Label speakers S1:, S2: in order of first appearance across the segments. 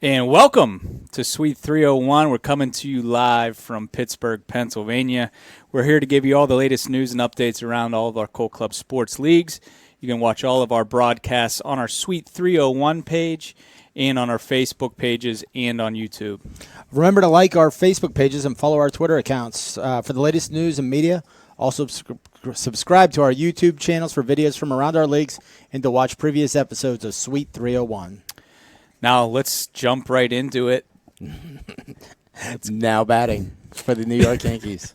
S1: And welcome to Suite 301. We're coming to you live from Pittsburgh, Pennsylvania. We're here to give you all the latest news and updates around all of our Colt Club sports leagues. You can watch all of our broadcasts on our Suite 301 page and on our Facebook pages and on YouTube.
S2: Remember to like our Facebook pages and follow our Twitter accounts for the latest news and media. Also, subscribe to our YouTube channels for videos from around our leagues and to watch previous episodes of Suite 301.
S1: Now, let's jump right into it.
S2: It's now batting for the New York Yankees.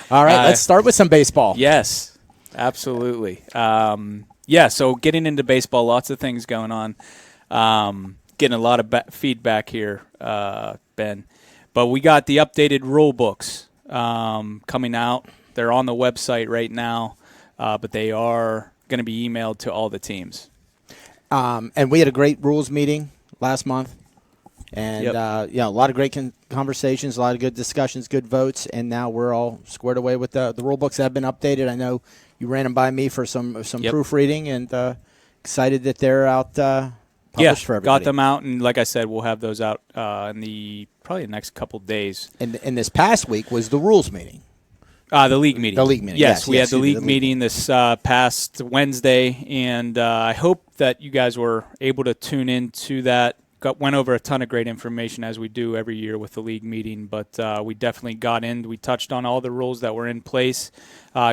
S2: All right, let's start with some baseball.
S1: Yes, absolutely. So getting into baseball, lots of things going on. Getting a lot of feedback here, Ben. But we got the updated rule books coming out. They're on the website right now, but they are going to be emailed to all the teams.
S2: And we had a great rules meeting last month, and a lot of great conversations, a lot of good discussions, good votes, and now we're all squared away with the rule books that have been updated. I know you ran them by me for some proofreading, and excited that they're out published for everybody.
S1: Got them out, and like I said, we'll have those out in probably the next couple days.
S2: And this past week was the rules meeting.
S1: The league meeting.
S2: The league meeting.
S1: Yes, we had the league meeting this past Wednesday, and I hope that you guys were able to tune into that. Went over a ton of great information as we do every year with the league meeting, but we definitely we touched on all the rules that were in place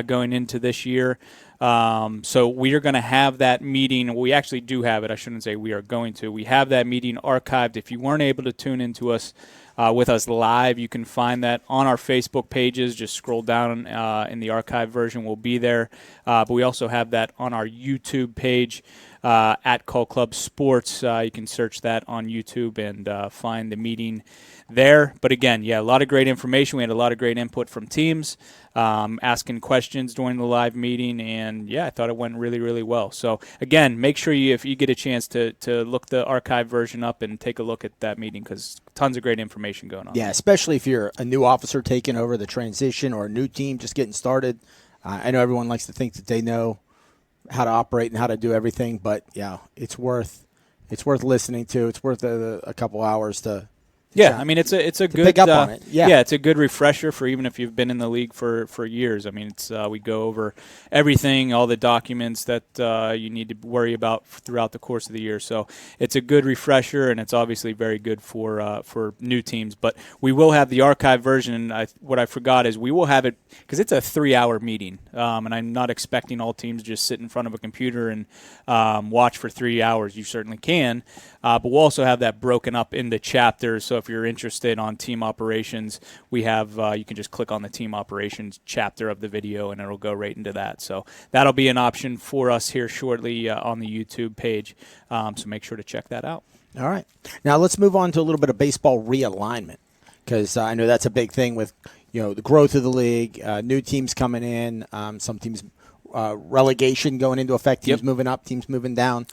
S1: going into this year. So we are going to have that meeting. We actually do have it. I shouldn't say we are going to. We have that meeting archived. If you weren't able to tune into us with us live, you can find that on our Facebook pages. Just scroll down in the archive version. We'll be there. But we also have that on our YouTube page at Colt Club Sports. You can search that on YouTube and find the meeting there. But again, a lot of great information. We had a lot of great input from teams, asking questions during the live meeting, and I thought it went really, really well. So again, make sure if you get a chance to look the archive version up and take a look at that meeting, because tons of great information going on.
S2: Yeah, especially if you're a new officer taking over the transition or a new team just getting started. I know everyone likes to think that they know how to operate and how to do everything, but it's worth listening to. It's worth a couple hours to.
S1: I mean, it's a good
S2: pick up on it.
S1: It's a good refresher for even if you've been in the league for years. I mean, it's we go over everything, all the documents that you need to worry about throughout the course of the year. So it's a good refresher, and it's obviously very good for new teams. But we will have the archive version. What I forgot is we will have it because it's a 3-hour meeting, and I'm not expecting all teams to just sit in front of a computer and watch for 3 hours. You certainly can, but we'll also have that broken up into chapters. So if you're interested on team operations, we have you can just click on the team operations chapter of the video, and it'll go right into that. So that'll be an option for us here shortly on the YouTube page. So make sure to check that out.
S2: All right. Now let's move on to a little bit of baseball realignment, because I know that's a big thing with the growth of the league, new teams coming in, some teams relegation going into effect, teams moving up, teams moving down.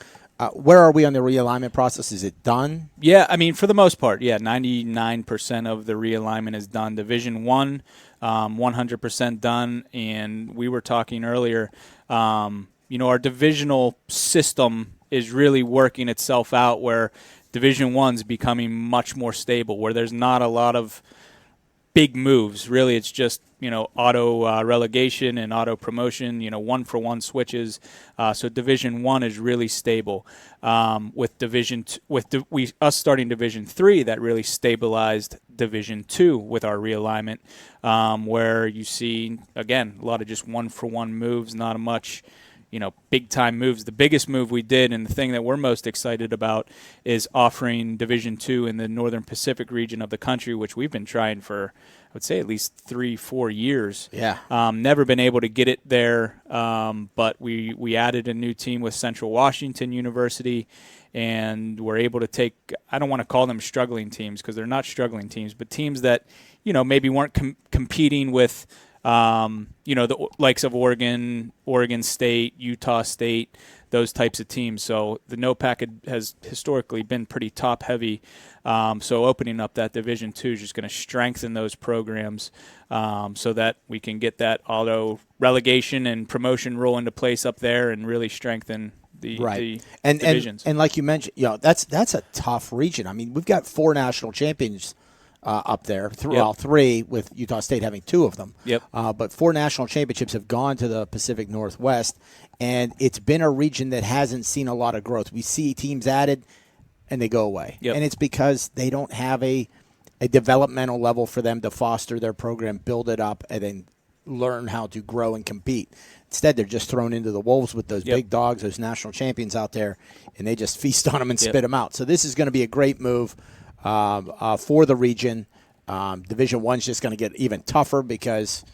S2: Where are we on the realignment process? Is it done?
S1: Yeah, I mean, for the most part, 99% of the realignment is done. Division I, 100% done. And we were talking earlier, our divisional system is really working itself out, where Division I's becoming much more stable, where there's not a lot of big moves. Really, it's just auto relegation and auto promotion. 1-for-1 switches. So Division I is really stable. With us starting Division III, that really stabilized Division II with our realignment, where you see again a lot of just 1-for-1 moves, not much big time moves. The biggest move we did, and the thing that we're most excited about, is offering Division II in the Northern Pacific region of the country, which we've been trying for, I would say, at least 3-4 years.
S2: Yeah.
S1: Never been able to get it there, but we added a new team with Central Washington University, and we're able to take, I don't want to call them struggling teams because they're not struggling teams, but teams that, maybe weren't competing with, the likes of Oregon State, Utah State, those types of teams. So the NOPAC has historically been pretty top heavy. So opening up that Division II is just going to strengthen those programs so that we can get that auto relegation and promotion rule into place up there and really strengthen the divisions.
S2: And like you mentioned, that's a tough region. I mean, we've got 4 national champions up there, well, 3 with Utah State having 2 of them.
S1: Yep.
S2: But 4 national championships have gone to the Pacific Northwest, and it's been a region that hasn't seen a lot of growth. We see teams added, and they go away.
S1: Yep.
S2: And it's because they don't have a developmental level for them to foster their program, build it up, and then learn how to grow and compete. Instead, they're just thrown into the wolves with those big dogs, those national champions out there, and they just feast on them and spit them out. So this is going to be a great move for the region. Division I's just going to get even tougher because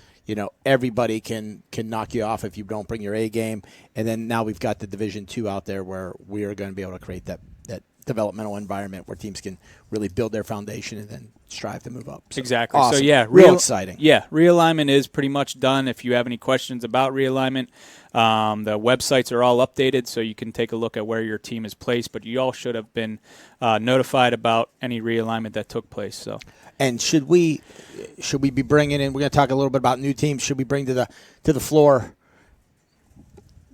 S2: everybody can knock you off if you don't bring your A game. And then now we've got the Division II out there where we are going to be able to create that developmental environment where teams can really build their foundation and then strive to move up. So,
S1: exactly.
S2: awesome.
S1: So
S2: real exciting.
S1: Yeah, realignment is pretty much done. If you have any questions about realignment, the websites are all updated, so you can take a look at where your team is placed. But you all should have been notified about any realignment that took place. So.
S2: And should we be bringing in? We're going to talk a little bit about new teams. Should we bring to the floor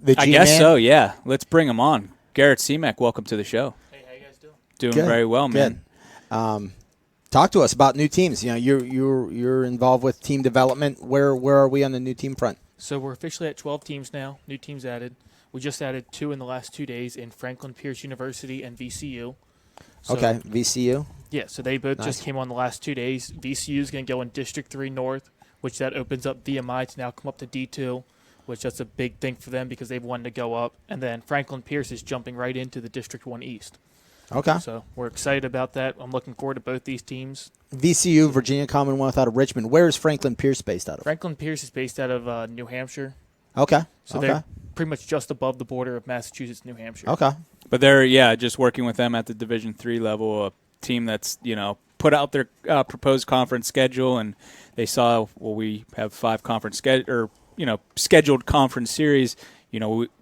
S2: the G-Man?
S1: I guess so. Yeah, let's bring them on. Garrett Seamek, welcome to the show.
S3: Hey, how you guys doing?
S1: Doing
S2: Good.
S1: very well, man.
S2: Good. Talk to us about new teams. You're involved with team development. Where are we on the new team front?
S3: So we're officially at 12 teams now. New teams added. We just added 2 in the last 2 days in Franklin Pierce University and VCU. So,
S2: Okay, VCU.
S3: Yeah, so they both
S2: Nice.
S3: just came on the last 2 days. VCU is going to go in District 3 North, which that opens up VMI to now come up to D2, which that's a big thing for them because they've wanted to go up. And then Franklin Pierce is jumping right into the District 1 East.
S2: Okay.
S3: So we're excited about that. I'm looking forward to both these teams.
S2: VCU, Virginia Commonwealth out of Richmond. Where is Franklin Pierce based out of?
S3: Franklin Pierce is based out of New Hampshire.
S2: Okay.
S3: So they're pretty much just above the border of Massachusetts, New Hampshire.
S2: Okay.
S1: But they're just working with them at the Division III level, a team that's put out their proposed conference schedule, and they saw we have 5 conference scheduled conference series.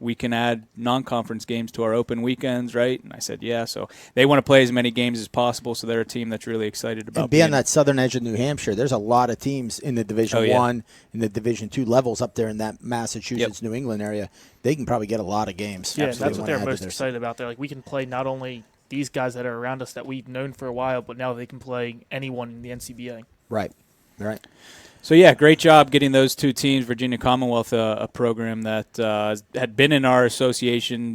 S1: We can add non-conference games to our open weekends, right? And I said, yeah. So they want to play as many games as possible. So they're a team that's really excited about.
S2: And being on that southern edge of New Hampshire, there's a lot of teams in the Division I and the Division II levels up there in that Massachusetts, New England area. They can probably get a lot of games.
S3: Yeah,
S2: Absolutely.
S3: that's what they're most excited about. They're like, we can play not only these guys that are around us that we've known for a while, but now they can play anyone in the NCBA.
S2: Right.
S1: So, great job getting those 2 teams. Virginia Commonwealth, a program that had been in our association,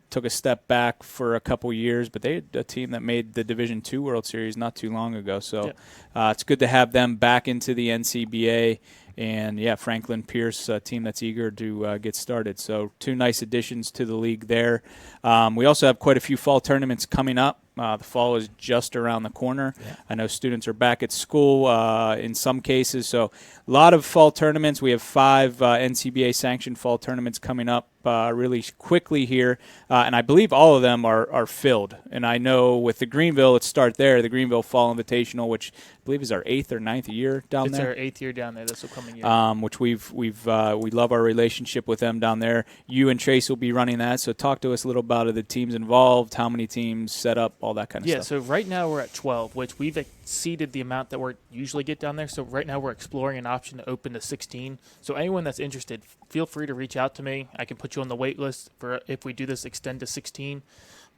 S1: took a step back for a couple years, but they had a team that made the Division II World Series not too long ago. So it's good to have them back into the NCBA. And, Franklin Pierce, a team that's eager to get started. So 2 nice additions to the league there. We also have quite a few fall tournaments coming up. The fall is just around the corner. Yeah. I know students are back at school in some cases. So a lot of fall tournaments. We have 5 NCBA-sanctioned fall tournaments coming up really quickly here. And I believe all of them are filled. And I know with the Greenville, let's start there, the Greenville Fall Invitational, which I believe is our 8th or 9th year down there.
S3: It's our 8th year down there this upcoming year.
S1: Which we love our relationship with them down there. You and Trace will be running that. So talk to us a little about the teams involved, how many teams set up, all that kind of stuff.
S3: Yeah, so right now we're at 12, which we've exceeded the amount that we usually get down there. So right now we're exploring an option to open to 16. So anyone that's interested, feel free to reach out to me. I can put you on the wait list for if we do this extend to 16.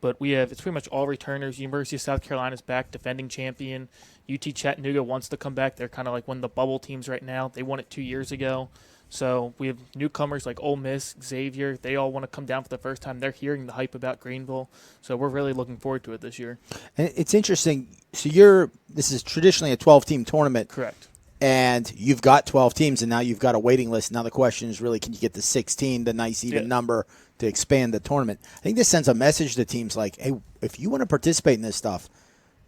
S3: But it's pretty much all returners. University of South Carolina's back, defending champion. UT Chattanooga wants to come back. They're kind of like one of the bubble teams right now. They won it 2 years ago. So we have newcomers like Ole Miss, Xavier. They all want to come down for the first time. They're hearing the hype about Greenville. So we're really looking forward to it this year.
S2: And it's interesting. So this is traditionally a 12-team tournament.
S3: Correct.
S2: and you've got 12 teams, and now you've got a waiting list. Now the question is really, can you get to 16, the nice even number, to expand the tournament? I think this sends a message to teams like, hey, if you want to participate in this stuff,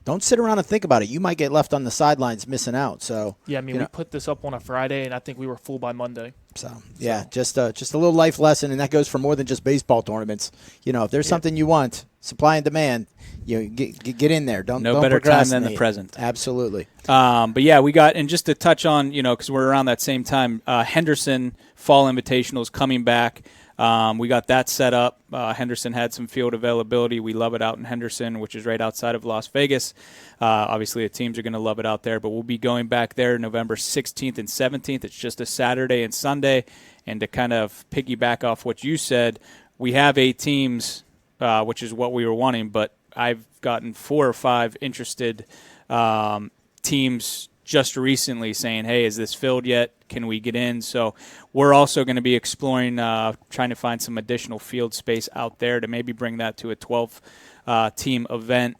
S2: don't sit around and think about it. You might get left on the sidelines missing out. So
S3: Yeah, I mean, we put this up on a Friday, and I think we were full by Monday.
S2: Just a little life lesson, and that goes for more than just baseball tournaments. If there's something you want, supply and demand, get in there. Don't
S1: better time than the present.
S2: Absolutely.
S1: But yeah, we got, and just to touch on, because we're around that same time, Henderson Fall Invitational is coming back. We got that set up. Henderson had some field availability. We love it out in Henderson, which is right outside of Las Vegas. Obviously, the teams are going to love it out there, but we'll be going back there November 16th and 17th. It's just a Saturday and Sunday. And to kind of piggyback off what you said, we have 8 teams, which is what we were wanting, but I've gotten 4 or 5 interested teams just recently saying, hey, is this filled yet? Can we get in? So we're also going to be exploring, trying to find some additional field space out there to maybe bring that to a 12-team event,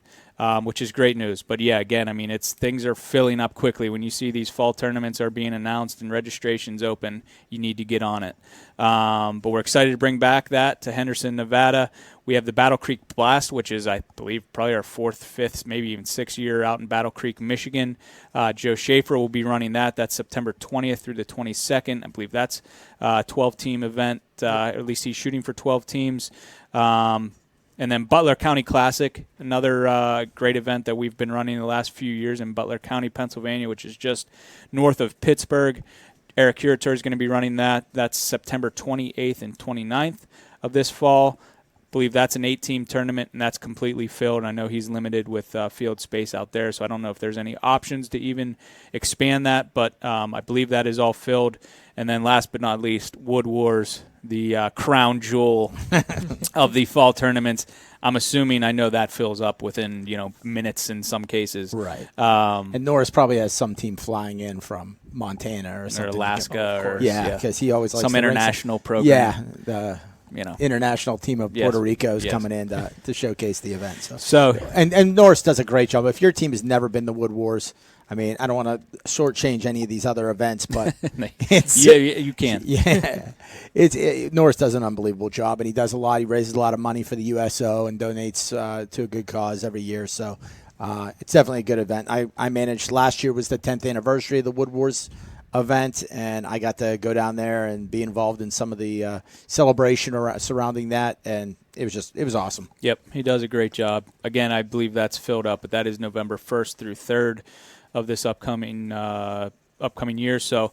S1: which is great news. But, yeah, again, I mean, things are filling up quickly. When you see these fall tournaments are being announced and registrations open, you need to get on it. But we're excited to bring back that to Henderson, Nevada. We have the Battle Creek Blast, which is, I believe, probably our 4th, 5th, maybe even 6th year out in Battle Creek, Michigan. Joe Schaefer will be running that. That's September 20th through the 22nd. I believe that's a 12-team event. At least he's shooting for 12 teams. And then Butler County Classic, another great event that we've been running the last few years in Butler County, Pennsylvania, which is just north of Pittsburgh. Eric Curator is going to be running that. That's September 28th and 29th of this fall. I believe that's an 8-team tournament, and that's completely filled. I know he's limited with field space out there, so I don't know if there's any options to even expand that, but I believe that is all filled. And then last but not least, Wood Wars, the crown jewel of the fall tournaments. I'm assuming, I know that fills up within minutes in some cases.
S2: Right. And Norris probably has some team flying in from Montana or something.
S1: Or Alaska.
S2: Because he always likes
S1: some international program.
S2: Yeah. The international team of Puerto Rico is coming in to showcase the event. So and Norris does a great job. If your team has never been to Wood Wars, I mean, I don't want to shortchange any of these other events, but
S1: you can.
S2: Yeah, Norris does an unbelievable job, and he does a lot. He raises a lot of money for the USO and donates to a good cause every year. So it's definitely a good event. I managed last year was the 10th anniversary of the Wood Wars event, and I got to go down there and be involved in some of the celebration surrounding that, and it was awesome.
S1: Yep, he does a great job. Again, I believe that's filled up, but that is November 1st through 3rd of this upcoming year. So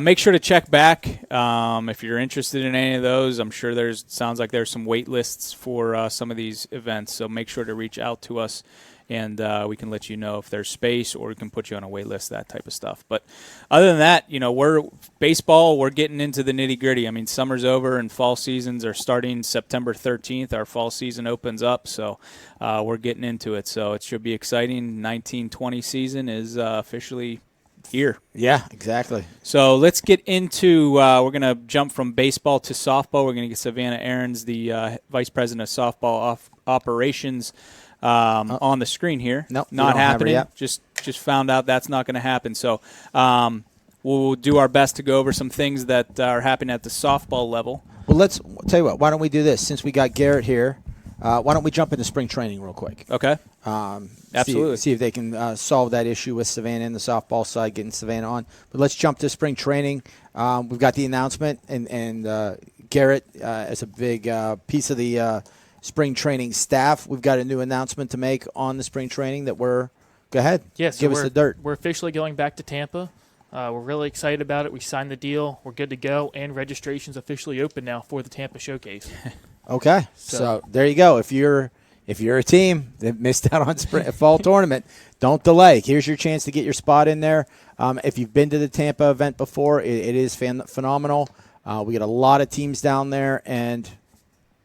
S1: make sure to check back if you're interested in any of those. I'm sure sounds like there's some wait lists for some of these events, so make sure to reach out to us, and we can let you know if there's space, or we can put you on a wait list, that type of stuff. But other than that, we're getting into the nitty-gritty. I mean, summer's over and fall seasons are starting September 13th. Our fall season opens up, so we're getting into it. So it should be exciting. 1920 season is officially here.
S2: Yeah, exactly.
S1: So let's get into we're going to jump from baseball to softball. We're going to get Savannah Aarons, the Vice President of Softball Operations, on the screen here.
S2: Nope,
S1: not happening. Just found out that's not going to happen. So we'll do our best to go over some things that are happening at the softball level.
S2: Well, let's tell you what. Why don't we do this? Since we got Garrett here, why don't we jump into spring training real quick?
S1: Okay. Absolutely.
S2: See if they can solve that issue with Savannah and the softball side, getting Savannah on. But let's jump to spring training. We've got the announcement, and Garrett is a big piece of the spring training staff. We've got a new announcement to make on the spring training that go ahead.
S3: Yeah, so
S2: give us the dirt.
S3: We're officially going back to Tampa. We're really excited about it. We signed the deal. We're good to go, and registration's officially open now for the Tampa Showcase.
S2: Okay, so there you go. If you're a team that missed out on fall tournament, don't delay. Here's your chance to get your spot in there. If you've been to the Tampa event before, it is phenomenal. We get a lot of teams down there, and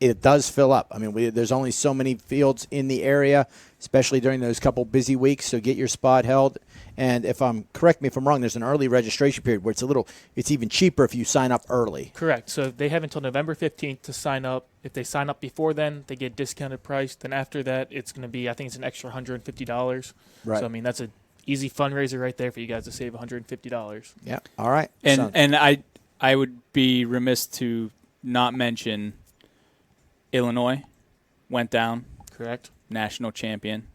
S2: it does fill up. I mean, there's only so many fields in the area, especially during those couple busy weeks, so get your spot held. And correct me if I'm wrong, there's an early registration period where it's even cheaper if you sign up early.
S3: Correct. So they have until November 15th to sign up. If they sign up before then, they get discounted price. Then after that, it's going to be, I think it's an extra $150.
S2: Right.
S3: So, I mean, that's a easy fundraiser right there for you guys to save $150.
S2: Yeah. All right.
S1: And I would be remiss to not mention Illinois went down,
S3: Correct.
S1: national champion,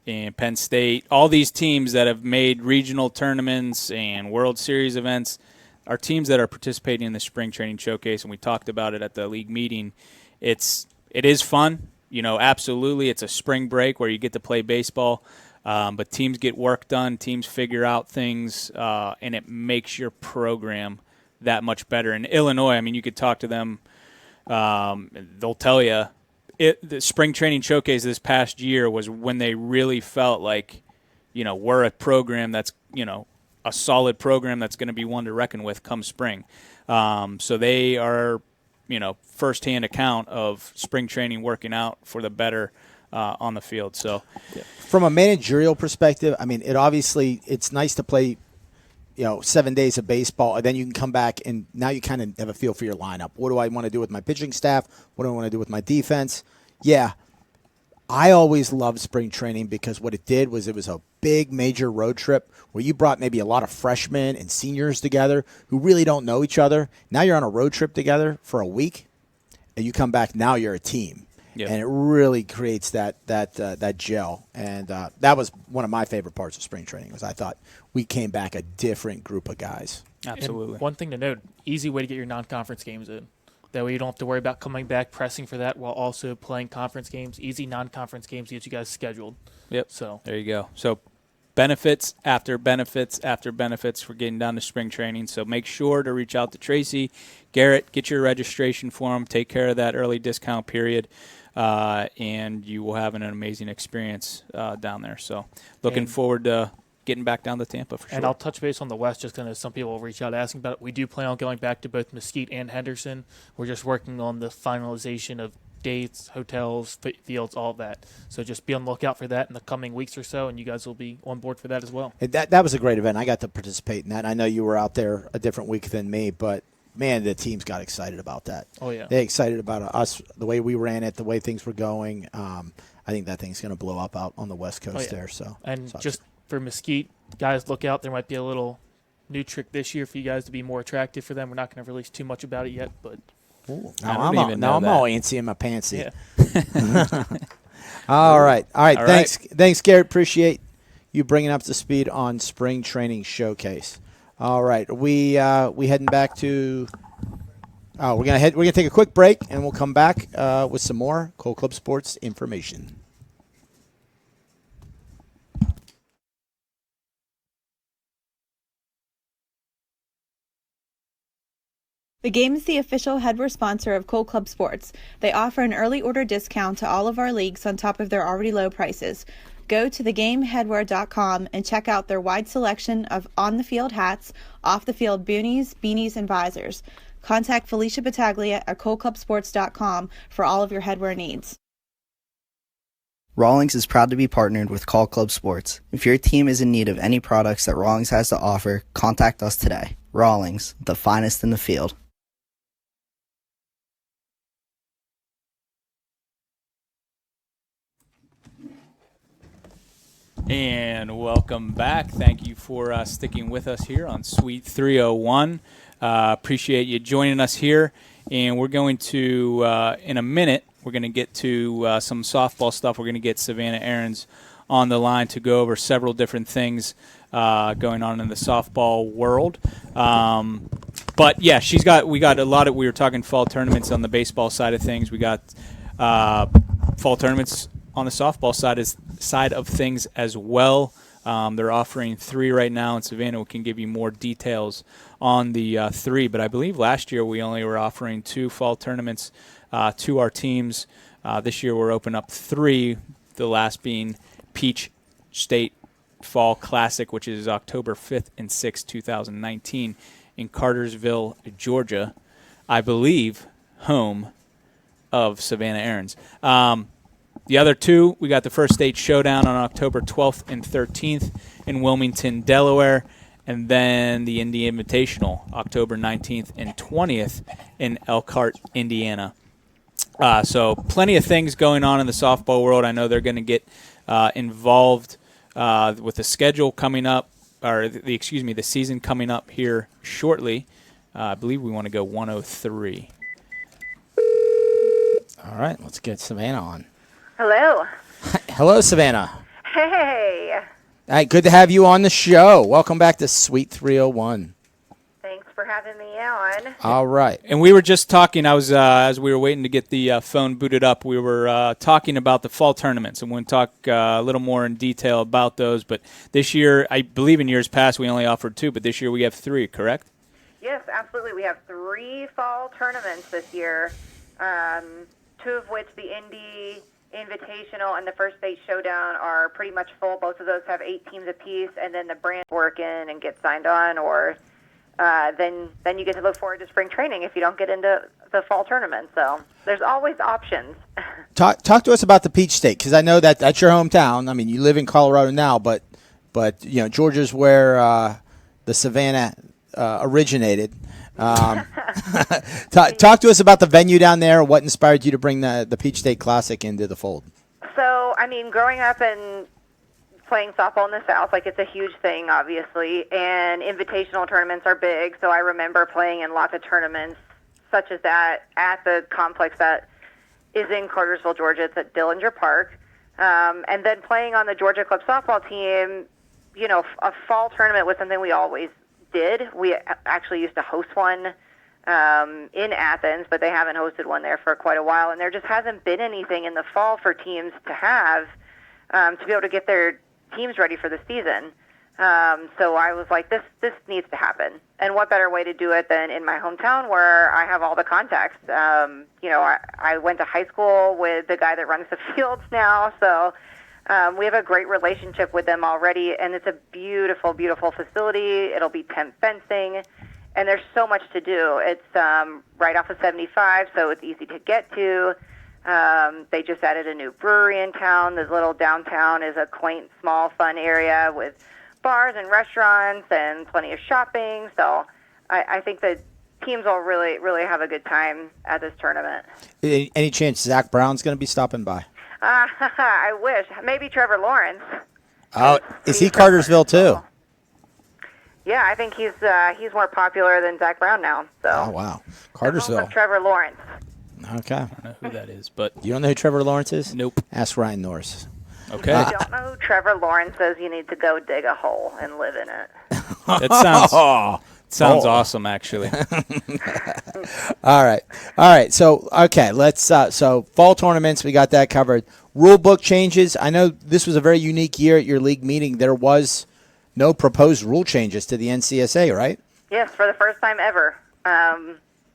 S1: and Penn State. All these teams that have made regional tournaments and World Series events are teams that are participating in the spring training showcase, and we talked about it at the league meeting. It is fun. Absolutely, it's a spring break where you get to play baseball, but teams get work done, teams figure out things, and it makes your program that much better. In Illinois, I mean, you could talk to them. They'll tell you the spring training showcase this past year was when they really felt like, we're a program that's, a solid program that's going to be one to reckon with come spring. So they are, firsthand account of spring training working out for the better on the field. So,
S2: from a managerial perspective, I mean, it's nice to play, 7 days of baseball, and then you can come back and now you kind of have a feel for your lineup. What do I want to do with my pitching staff? What do I want to do with my defense? Yeah, I always loved spring training because what it did was it was a big major road trip where you brought maybe a lot of freshmen and seniors together who really don't know each other. Now you're on a road trip together for a week, and you come back, now you're a team. Yep. And it really creates that gel. And that was one of my favorite parts of spring training was I thought we came back a different group of guys.
S1: Absolutely.
S3: And one thing to note, easy way to get your non-conference games in. That way you don't have to worry about coming back, pressing for that while also playing conference games. Easy non-conference games to get you guys scheduled.
S1: Yep.
S3: So
S1: there you go. So benefits after benefits after benefits for getting down to spring training. So make sure to reach out to Tracy, Garrett, get your registration form, take care of that early discount period. And you will have an amazing experience down there. So looking forward to getting back down to Tampa for sure.
S3: And I'll touch base on the West just because some people will reach out asking about it. We do plan on going back to both Mesquite and Henderson. We're just working on the finalization of dates, hotels, fields, all of that. So just be on the lookout for that in the coming weeks or so, and you guys will be on board for that as well.
S2: That was a great event. I got to participate in that. I know you were out there a different week than me, but man, the teams got excited about that.
S3: Oh, yeah.
S2: They excited about us, the way we ran it, the way things were going. I think that thing's going to blow up out on the West Coast there. So,
S3: and just for Mesquite, guys, look out. There might be a little new trick this year for you guys to be more attractive for them. We're not going to release too much about it yet, but
S2: now I'm all antsy in my pantsy.
S3: Yeah.
S2: All right. Thanks, Garrett. Appreciate you bringing up to speed on spring training showcase. All right, we heading back to. We're gonna take a quick break, and we'll come back with some more Coal Club Sports information.
S4: The Game is the official headwear sponsor of Coal Club Sports. They offer an early order discount to all of our leagues on top of their already low prices. Go to thegameheadwear.com and check out their wide selection of on-the-field hats, off-the-field boonies, beanies, and visors. Contact Felicia Battaglia at coalclubsports.com for all of your headwear needs.
S5: Rawlings is proud to be partnered with Call Club Sports. If your team is in need of any products that Rawlings has to offer, contact us today. Rawlings, the finest in the field.
S1: And welcome back. Thank you for sticking with us here on Suite 301. Appreciate you joining us here. And we're going to, in a minute, we're going to get to some softball stuff. We're going to get Savannah Aarons on the line to go over several different things going on in the softball world. But, yeah, we got a lot of – we were talking fall tournaments on the baseball side of things. We got fall tournaments on the softball side of things as well. They're offering 3 right now, and Savannah can give you more details on the 3. But I believe last year we only were offering 2 fall tournaments to our teams. This year we're opening up 3, the last being Peach State Fall Classic, which is October 5th and 6th, 2019 in Cartersville, Georgia. I believe home of Savannah Aarons. The other 2, we got the First State Showdown on October 12th and 13th in Wilmington, Delaware, and then the Indy Invitational, October 19th and 20th in Elkhart, Indiana. So plenty of things going on in the softball world. I know they're going to get involved with the schedule coming up, or the season coming up here shortly. I believe we want to go 103.
S2: All right, let's get Savannah on.
S6: Hello.
S2: Hello, Savannah.
S6: Hey.
S2: All right, good to have you on the show. Welcome back to Suite 301.
S6: Thanks for having me on.
S2: All right.
S1: And we were just talking, as we were waiting to get the phone booted up, we were talking about the fall tournaments, and we'll talk a little more in detail about those. But this year, I believe in years past we only offered 2, but this year we have 3, correct?
S6: Yes, absolutely. We have 3 fall tournaments this year, 2 of which the Indy Invitational and the First State Showdown are pretty much full. Both of those have 8 teams apiece, and then the brand work in and get signed on, or then you get to look forward to spring training if you don't get into the fall tournament. So there's always options.
S2: Talk to us about the Peach State, because I know that that's your hometown. I mean, you live in Colorado now, but you know, Georgia's where the Savannah originated. Talk to us about the venue down there. What inspired you to bring the Peach State Classic into the fold?
S6: So, I mean, growing up and playing softball in the South, like, it's a huge thing, obviously, and invitational tournaments are big. So I remember playing in lots of tournaments such as that at the complex that is in Cartersville, Georgia. It's at Dillinger Park. And then playing on the Georgia Club softball team, you know, a fall tournament was something we always did. We actually used to host one in Athens, but they haven't hosted one there for quite a while, and there just hasn't been anything in the fall for teams to have to be able to get their teams ready for the season. So I was like, this needs to happen. And what better way to do it than in my hometown where I have all the contacts. You know, I went to high school with the guy that runs the fields now, so we have a great relationship with them already, and it's a beautiful, beautiful facility. It'll be temp fencing, and there's so much to do. It's right off of 75, so it's easy to get to. They just added a new brewery in town. This little downtown is a quaint, small, fun area with bars and restaurants and plenty of shopping. So I think the teams will really, really have a good time at this tournament.
S2: Any chance Zach Brown's going to be stopping by?
S6: I wish. Maybe Trevor Lawrence.
S2: Oh, is he Cartersville too?
S6: Yeah, I think he's more popular than Zach Brown now. So.
S2: Oh wow, Cartersville.
S6: The home of Trevor Lawrence.
S2: Okay.
S1: I don't know who that is, but
S2: You don't know who Trevor Lawrence is?
S1: Nope.
S2: Ask Ryan Norris.
S1: Okay.
S6: If you don't know who Trevor Lawrence says, you need to go dig a hole and live in it.
S1: That sounds awesome, actually.
S2: All right. So okay, let's. So fall tournaments, we got that covered. Rule book changes. I know this was a very unique year at your league meeting. There was no proposed rule changes to the NCSA, right?
S6: Yes, for the first time ever.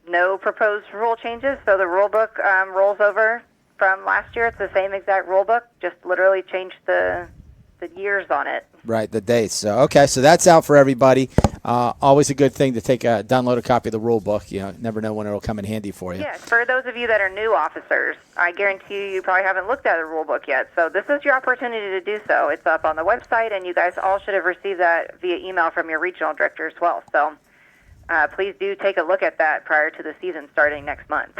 S6: No proposed rule changes, so the rule book rolls over from last year. It's the same exact rule book, just literally changed the years on it.
S2: Right, the dates. So okay, so that's out for everybody. Always a good thing to download a copy of the rule book. You know, never know when it'll come in handy for you.
S6: Yes, for those of you that are new officers, I guarantee you probably haven't looked at the rule book yet. So this is your opportunity to do so. It's up on the website, and you guys all should have received that via email from your regional director as well. So please do take a look at that prior to the season starting next month.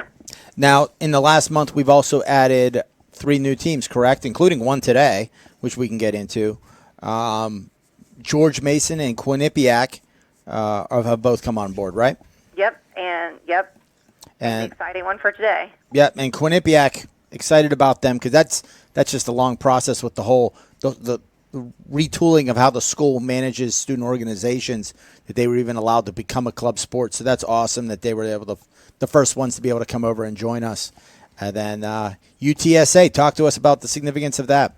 S2: Now, in the last month, we've also added 3 new teams, correct? Including one today, which we can get into. George Mason and Quinnipiac have both come on board, right?
S6: Yep. An exciting one for today.
S2: Yep, and Quinnipiac, excited about them because that's just a long process with the whole the retooling of how the school manages student organizations, that they were even allowed to become a club sport. So that's awesome that they were able to, the first ones to be able to come over and join us. And then UTSA, talk to us about the significance of that.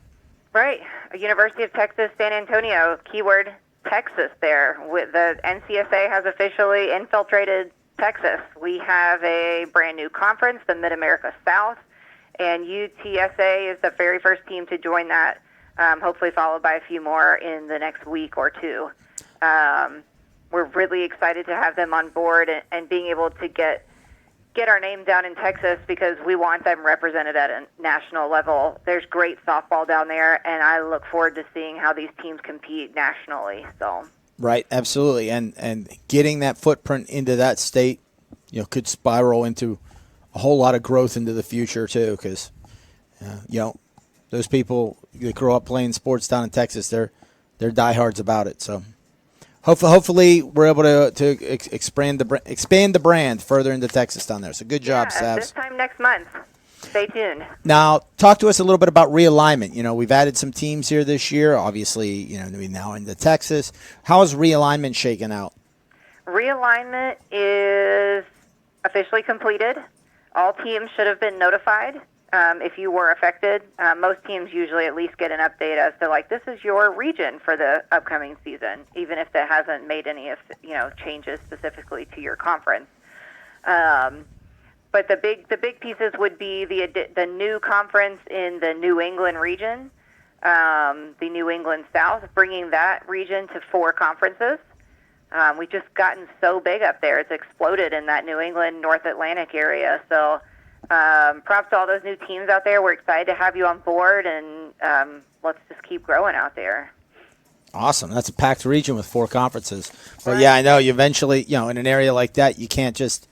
S6: Right. University of Texas, San Antonio, keyword Texas there. With the NCSA has officially infiltrated Texas. We have a brand new conference, the Mid-America South, and UTSA is the very first team to join that, hopefully followed by a few more in the next week or two. We're really excited to have them on board and being able to get our name down in Texas because we want them represented at a national level. There's great softball down there, and I look forward to seeing how these teams compete nationally. So. Right,
S2: absolutely, and getting that footprint into that state, you know, could spiral into a whole lot of growth into the future too. Because, you know, Those people that grow up playing sports down in Texas, they're diehards about it. So hopefully we're able to expand the brand further into Texas down there. So good job,
S6: Yeah,
S2: Savs.
S6: this time next month. Stay tuned.
S2: Now, talk to us a little bit about realignment. We've added some teams here this year. Obviously, we're now into Texas. How is realignment shaking out?
S6: Realignment is officially completed. All teams should have been notified if you were affected. Most teams usually at least get an update as to, this is your region for the upcoming season, even if that hasn't made any changes specifically to your conference. But the big pieces would be the new conference in the New England region, the New England South, bringing that region to 4 conferences. We've just gotten so big up there. It's exploded in that New England, North Atlantic area. So props to all those new teams out there. We're excited to have you on board, and let's just keep growing out there.
S2: Awesome. That's a packed region with 4 conferences. But,
S6: Right.
S2: yeah, I know you eventually, in an area like that, you can't just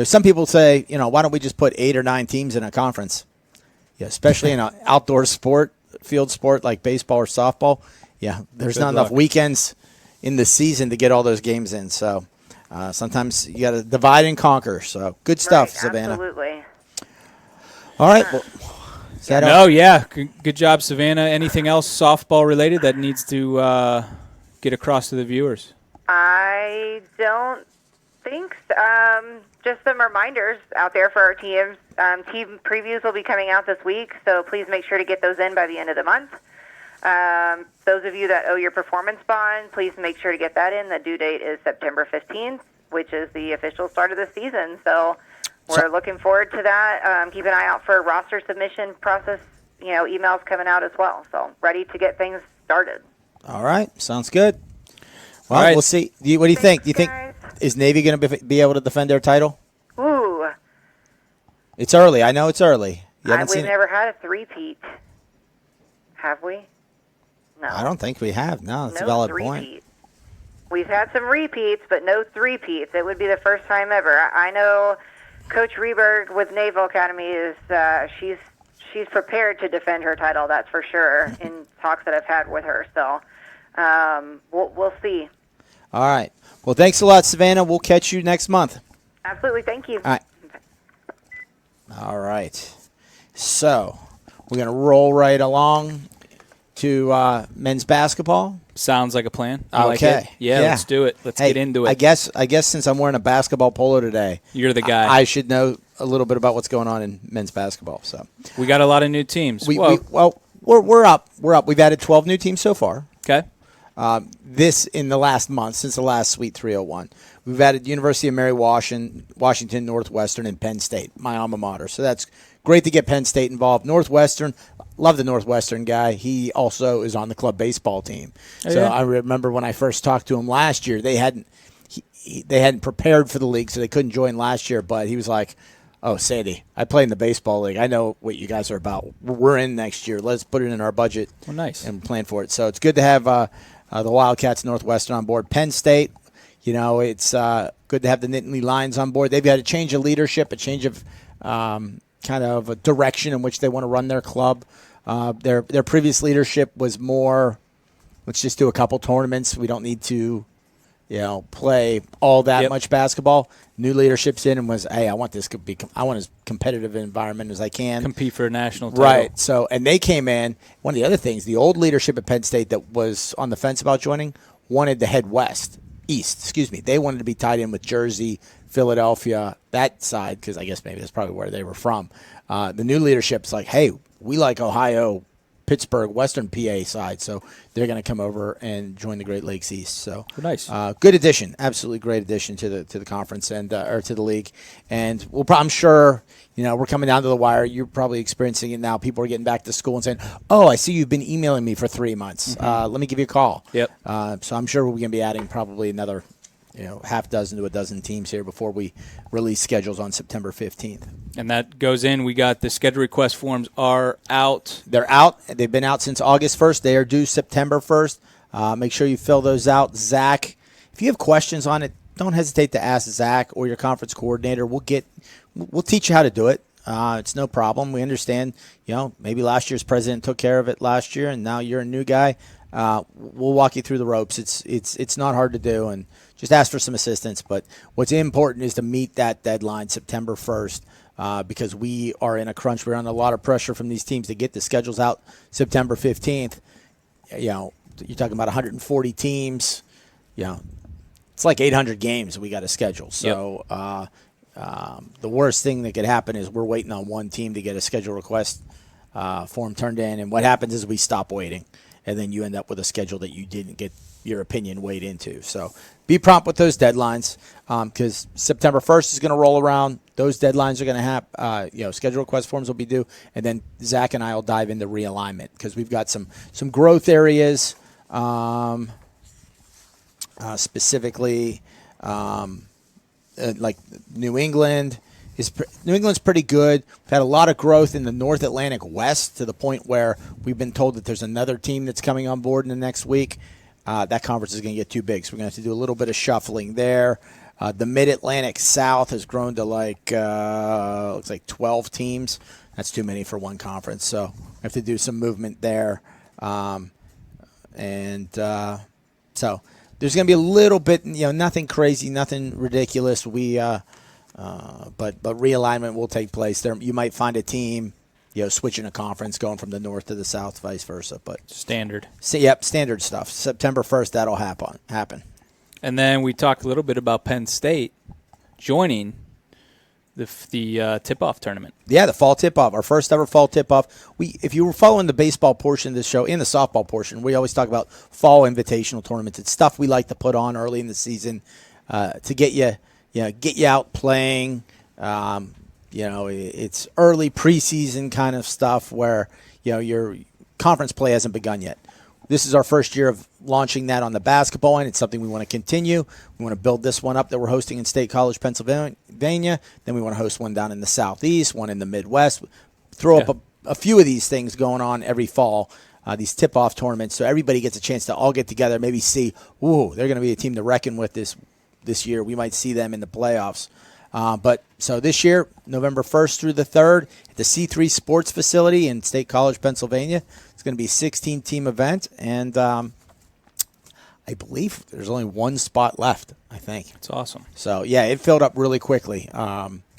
S2: some people say, why don't we just put 8 or 9 teams in a conference? Yeah, especially in an outdoor sport, field sport like baseball or softball. Yeah, there's not enough weekends in the season to get all those games in. So sometimes you got to divide and conquer. So good stuff,
S6: Right,
S2: Savannah.
S6: Absolutely.
S2: All right. Well, is that
S1: No, yeah. Good job, Savannah. Anything else softball related that needs to get across to the viewers?
S6: I don't think so. Just some reminders out there for our teams. Team previews will be coming out this week, so please make sure to get those in by the end of the month. Those of you that owe your performance bond, please make sure to get that in. The due date is September 15th, which is the official start of the season. So we're looking forward to that. Keep an eye out for roster submission process, emails coming out as well. So ready to get things started.
S2: all right. Sounds good. Well,
S1: All right.
S2: we'll see. What do you think? Do you think
S6: guys.
S2: is Navy going to be able to defend their title?
S6: Ooh,
S2: It's early. I know it's early. You haven't
S6: we've
S2: seen it?
S6: never had a three-peat. Have we? No.
S2: I don't think we have. No, that's
S6: No
S2: a valid point.
S6: three-peat. We've had some repeats, but no three-peats. It would be the first time ever. I know Coach Reberg with Naval Academy is she's prepared to defend her title. That's for sure. In talks that I've had with her, so we'll see.
S2: All right. Well, thanks a lot, Savannah. We'll catch you next month.
S6: Absolutely, thank you.
S2: All right. All right. So we're going to roll right along to men's basketball.
S1: Sounds like a plan. I like
S2: Okay.
S1: it. Yeah, let's do it. Let's
S2: Hey,
S1: get into it.
S2: I guess since I'm wearing a basketball polo today,
S1: You're the guy.
S2: I should know a little bit about what's going on in men's basketball. So
S1: We got a lot of new teams.
S2: we're up. We're up. We've added 12 new teams so far.
S1: Okay.
S2: This in the last month, since the last Sweet 301. We've added University of Mary Washington, Northwestern, and Penn State, my alma mater. So that's great to get Penn State involved. Northwestern, love the Northwestern guy. He also is on the club baseball team. So
S1: yeah?
S2: I remember when I first talked to him last year, they hadn't prepared for the league, so they couldn't join last year. But he was like, "Oh, Sandy, I play in the baseball league. I know what you guys are about. We're in next year. Let's put it in our budget
S1: Well, nice.
S2: and plan for it." So it's good to have the Wildcats Northwestern on board. Penn State, it's good to have the Nittany Lions on board. They've got a change of leadership, a change of kind of a direction in which they want to run their club. Their previous leadership was more, let's just do a couple tournaments. We don't need to, play all that
S1: Yep.
S2: much basketball. New leadership's in and was, hey, I want as competitive an environment as I can.
S1: Compete for a national title.
S2: Right. So, and they came in. One of the other things, the old leadership at Penn State that was on the fence about joining wanted to head east. Excuse me. They wanted to be tied in with Jersey, Philadelphia, that side, because I guess maybe that's probably where they were from. The new leadership's like, hey, we like Ohio, Pittsburgh, Western PA side, so they're going to come over and join the Great Lakes East. So
S1: Nice.
S2: good addition, absolutely great addition to the conference and or to the league. And I'm sure we're coming down to the wire. You're probably experiencing it now. People are getting back to school and saying, "Oh, I see you've been emailing me for 3 months. Let me give you a call."
S1: Yep.
S2: So I'm sure we're going to be adding probably another half dozen to a dozen teams here before we release schedules on September 15th.
S1: And that goes in. We got the schedule request forms are out.
S2: They're out. They've been out since August 1st. They are due September 1st. Make sure you fill those out. Zach, if you have questions on it, don't hesitate to ask Zach or your conference coordinator. We'll teach you how to do it. It's no problem. We understand, maybe last year's president took care of it last year, and now you're a new guy. We'll walk you through the ropes. It's not hard to do, and just ask for some assistance. But what's important is to meet that deadline, September 1st, because we are in a crunch. We're under a lot of pressure from these teams to get the schedules out September 15th. You're talking about 140 teams. It's like 800 games we got to schedule. So the worst thing that could happen is we're waiting on one team to get a schedule request form turned in, and what happens is we stop waiting, and then you end up with a schedule that you didn't get your opinion weighed into. So be prompt with those deadlines, because September 1st is going to roll around. Those deadlines are going to have, schedule request forms will be due, and then Zach and I will dive into realignment because we've got some growth areas, specifically like New England. New England's pretty good. We've had a lot of growth in the North Atlantic West to the point where we've been told that there's another team that's coming on board in the next week. That conference is going to get too big, so we're going to have to do a little bit of shuffling there. The Mid-Atlantic South has grown to looks like 12 teams. That's too many for one conference, so we have to do some movement there. So there's going to be a little bit, nothing crazy, nothing ridiculous. But realignment will take place. There, you might find a team, switching a conference, going from the north to the south, vice versa. But
S1: Standard.
S2: Standard stuff. September 1st, that'll happen.
S1: And then we talked a little bit about Penn State joining the tip-off tournament.
S2: Yeah, the fall tip-off, our first ever fall tip-off. If you were following the baseball portion of the show, in the softball portion, we always talk about fall invitational tournaments. It's stuff we like to put on early in the season to get you out playing. It's early preseason kind of stuff where your conference play hasn't begun yet. This is our first year of launching that on the basketball end. It's something we want to continue. We want to build this one up that we're hosting in State College, Pennsylvania. Then we want to host one down in the Southeast, one in the Midwest. Throw up a few of these things going on every fall, these tip-off tournaments, so everybody gets a chance to all get together, maybe see, they're going to be a team to reckon with this year. We might see them in the playoffs. So this year, November 1st through the 3rd, at the C3 Sports Facility in State College, Pennsylvania. It's going to be a 16-team event, and I believe there's only one spot left, I think.
S1: That's awesome.
S2: So, yeah, it filled up really quickly.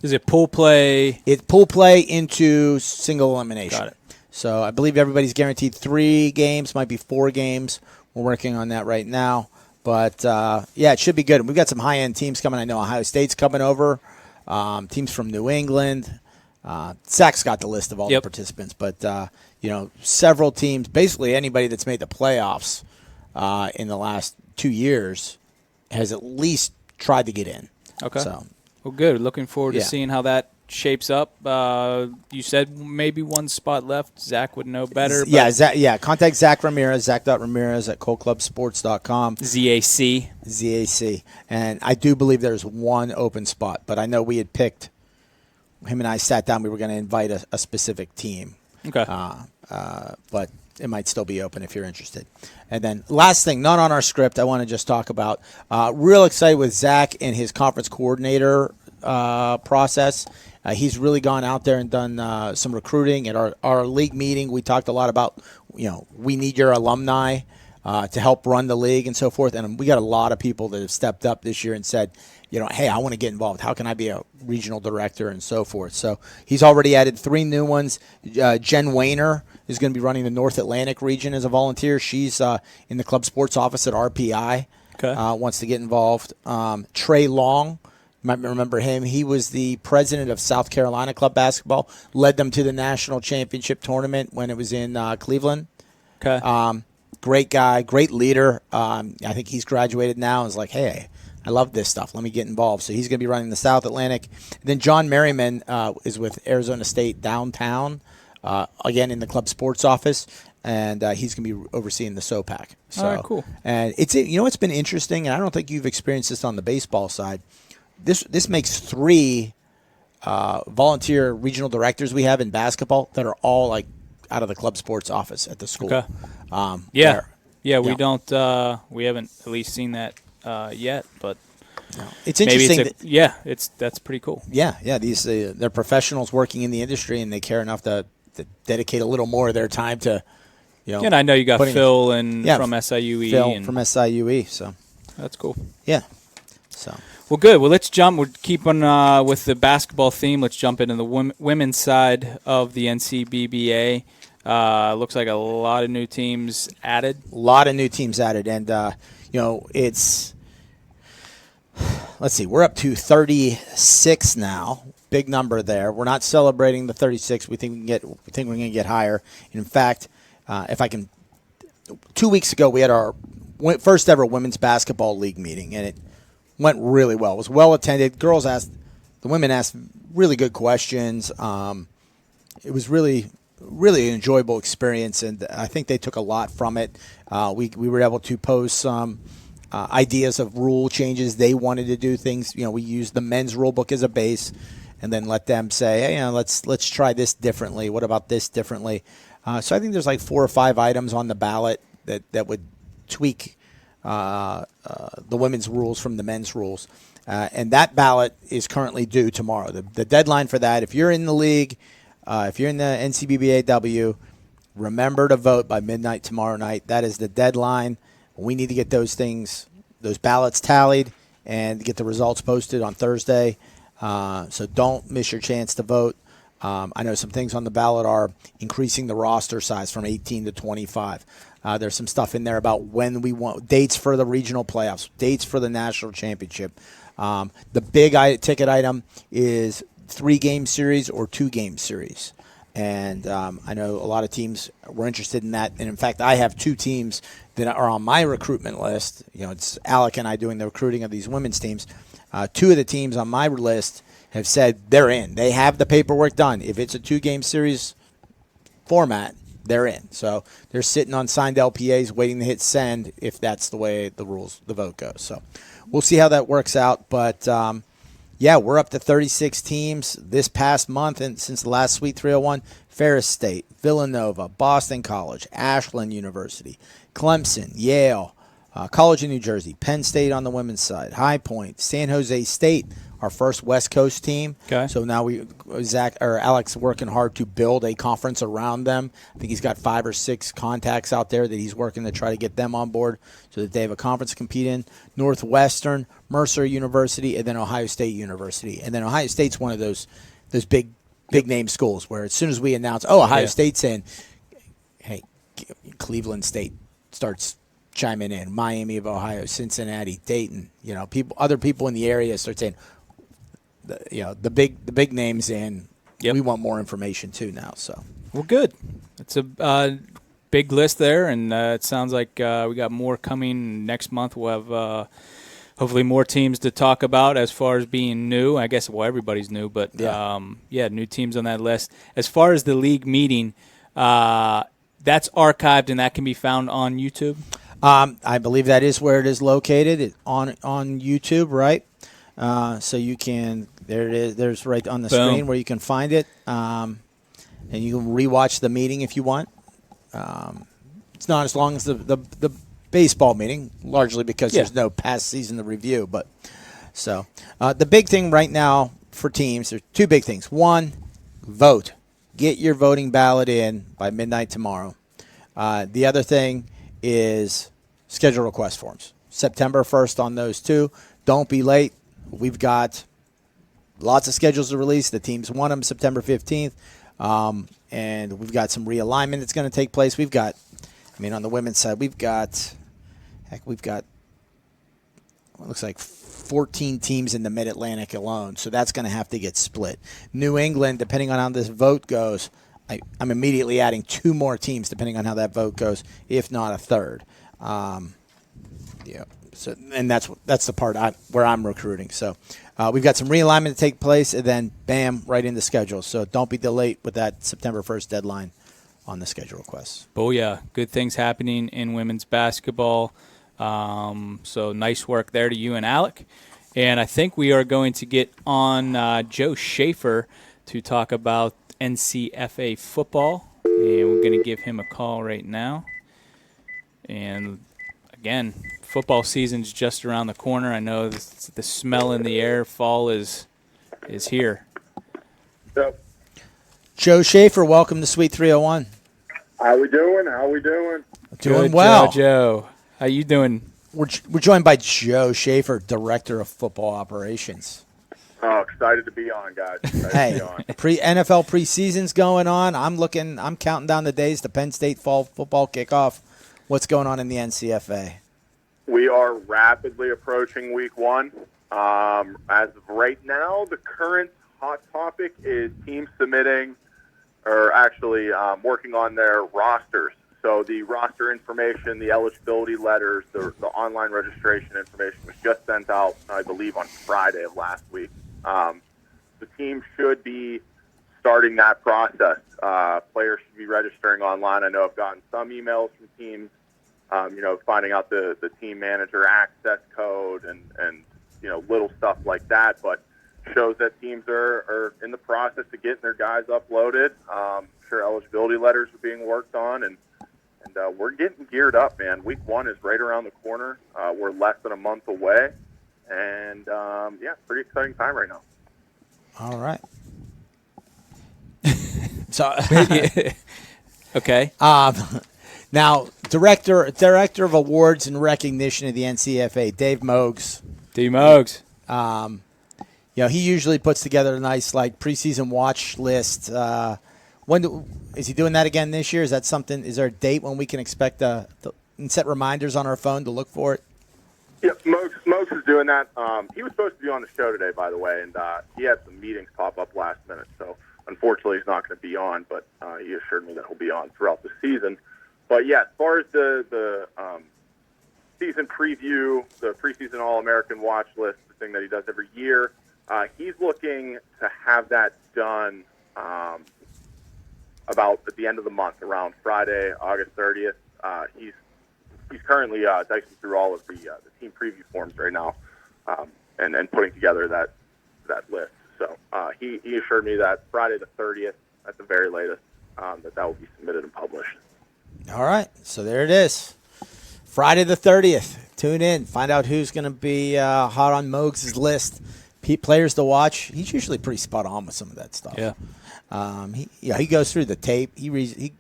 S1: Is it pool play?
S2: It's pool play into single elimination.
S1: Got it.
S2: So I believe everybody's guaranteed 3 games, might be 4 games. We're working on that right now. But, it should be good. We've got some high-end teams coming. I know Ohio State's coming over, teams from New England. Zach's got the list of all the participants. But, several teams, basically anybody that's made the playoffs in the last 2 years has at least tried to get in.
S1: Okay.
S2: So,
S1: well, good. Looking forward to seeing how that shapes up. You said maybe one spot left. Zach would know better.
S2: Contact Zach Ramirez, Zach.Ramirez at coldclubsports.com. ZAC. And I do believe there's one open spot, but I know we had picked, him and I sat down, we were going to invite a specific team.
S1: Okay.
S2: But it might still be open if you're interested. And then last thing, not on our script, I want to just talk about, real excited with Zach and his conference coordinator process. He's really gone out there and done some recruiting. At our league meeting, we talked a lot about, we need your alumni to help run the league and so forth. And we got a lot of people that have stepped up this year and said, hey, I want to get involved. How can I be a regional director and so forth? So he's already added 3 new ones. Jen Wayner is going to be running the North Atlantic region as a volunteer. She's in the club sports office at RPI.
S1: Okay.
S2: Wants to get involved. Trey Long, you might remember him. He was the president of South Carolina Club Basketball, led them to the national championship tournament when it was in Cleveland.
S1: Okay.
S2: Great guy, great leader. I think he's graduated now and is like, hey, I love this stuff. Let me get involved. So he's going to be running the South Atlantic. Then John Merriman is with Arizona State downtown, again in the club sports office, and he's going to be overseeing the SOPAC. So,
S1: all right, cool.
S2: And it's been interesting, and I don't think you've experienced this on the baseball side. This makes 3 volunteer regional directors we have in basketball that are all like out of the club sports office at the school.
S1: Okay. We don't. We haven't at least seen that yet, but
S2: It's
S1: maybe
S2: interesting.
S1: that's pretty cool.
S2: Yeah. These they're professionals working in the industry, and they care enough to dedicate a little more of their time to,
S1: And I know you got Phil from SIUE.
S2: Phil from SIUE, so
S1: that's cool.
S2: Yeah. So.
S1: Well, good. Well, let's jump. We're keeping with the basketball theme. Let's jump into the women's side of the NCBBA. Looks like a lot of new teams added.
S2: And it's. Let's see. We're up to 36 now. Big number there. We're not celebrating the 36. We think we're going to get higher. In fact, if I can, 2 weeks ago we had our first ever women's basketball league meeting, and it went really well. It was well attended. The women asked really good questions. It was really an enjoyable experience, and I think they took a lot from it. We were able to pose some ideas of rule changes. They wanted to do things. We used the men's rule book as a base, and then let them say, hey, let's try this differently. What about this differently? So I think there's like 4 or 5 items on the ballot that would tweak the women's rules from the men's rules. And that ballot is currently due tomorrow. The deadline for that, if you're in the league, if you're in the NCBBAW, remember to vote by midnight tomorrow night. That is the deadline. We need to get those ballots tallied and get the results posted on Thursday. So don't miss your chance to vote. I know some things on the ballot are increasing the roster size from 18 to 25. There's some stuff in there about when we want dates for the regional playoffs, dates for the national championship. The big ticket item is 3-game series or 2-game series. And I know a lot of teams were interested in that. And, in fact, I have 2 teams that are on my recruitment list. It's Alec and I doing the recruiting of these women's teams. 2 of the teams on my list have said they're in. They have the paperwork done. If it's a 2-game series format, they're in. So they're sitting on signed LPAs waiting to hit send if that's the way the vote goes. So we'll see how that works out. But, we're up to 36 teams this past month, and since the last Sweet 301, Ferris State, Villanova, Boston College, Ashland University, Clemson, Yale, College of New Jersey, Penn State on the women's side, High Point, San Jose State, our first West Coast team.
S1: Okay.
S2: So now Alex working hard to build a conference around them. I think he's got 5 or 6 contacts out there that he's working to try to get them on board so that they have a conference to compete in. Northwestern, Mercer University, and then Ohio State University. And then Ohio State's one of those big name schools where as soon as we announce, Ohio State's in, hey, Cleveland State starts chiming in. Miami of Ohio, Cincinnati, Dayton. Other people in the area start saying, the big names in. Yep. We want more information too now. So,
S1: well, good. It's a big list there, and it sounds like we got more coming next month. We'll have hopefully more teams to talk about as far as being new. I guess everybody's new, but new teams on that list. As far as the league meeting, that's archived and that can be found on YouTube.
S2: I believe that is where it is located on YouTube, right? So you can. There it is. There's right on the screen where you can find it, and you can rewatch the meeting if you want. It's not as long as the baseball meeting, largely because there's no past season to review. But so the big thing right now for teams, there's 2 big things. One, vote. Get your voting ballot in by midnight tomorrow. The other thing is schedule request forms. September 1st on those 2. Don't be late. We've got lots of schedules to release. The teams want them September 15th. And we've got some realignment that's going to take place. We've got, on the women's side, we've got what looks like 14 teams in the Mid-Atlantic alone. So that's going to have to get split. New England, depending on how this vote goes, I'm immediately adding 2 more teams depending on how that vote goes, if not a third. So, and that's the part where I'm recruiting. So we've got some realignment to take place, and then bam, right in the schedule. So don't be delayed with that September 1st deadline on the schedule requests.
S1: Oh yeah, good things happening in women's basketball. So nice work there to you and Alec. And I think we are going to get on Joe Schaefer to talk about NCFA football, and we're going to give him a call right now. And again, football season's just around the corner. I know the smell in the air. Fall is here.
S7: Yep.
S2: Joe Schaefer, welcome to Suite 301.
S7: How we doing?
S2: Doing
S1: Good,
S2: well.
S1: Joe. How you doing?
S2: We're joined by Joe Schaefer, Director of Football Operations.
S7: Oh, excited to be on, guys.
S2: Hey, NFL preseason's going on. I'm counting down the days to Penn State fall football kickoff. What's going on in the NCFA?
S7: We are rapidly approaching week 1. As of right now, the current hot topic is teams submitting, or actually working on their rosters. So the roster information, the eligibility letters, the online registration information was just sent out, I believe, on Friday of last week. The team should be starting that process. Players should be registering online. I know I've gotten some emails from teams, finding out the team manager access code and little stuff like that, but shows that teams are in the process of getting their guys uploaded. Sure, eligibility letters are being worked on, and we're getting geared up, man. Week 1 is right around the corner. We're less than a month away, and pretty exciting time right now.
S2: All right. So,
S1: Okay.
S2: now, director of awards and recognition of the NCFA, Dave Mogues.
S1: D. Mogues.
S2: He usually puts together a nice preseason watch list. Is he doing that again this year? Is that something? Is there a date when we can expect and set reminders on our phone to look for it?
S7: Yeah, Mokes is doing that. He was supposed to be on the show today, by the way, and he had some meetings pop up last minute. So unfortunately, he's not going to be on. But he assured me that he'll be on throughout the season. But yeah, as far as the season preview, the preseason All-American watch list, the thing that he does every year, he's looking to have that done about at the end of the month, around Friday, August 30th. He's currently dicing through all of the team preview forms right now, and putting together that list. So he assured me that Friday the 30th, at the very latest, that will be submitted and published.
S2: All right, so there it is. Friday the 30th. Tune in. Find out who's going to be hot on Mogues' list. Players to watch. He's usually pretty spot on with some of that stuff.
S1: Yeah.
S2: He goes through the tape. He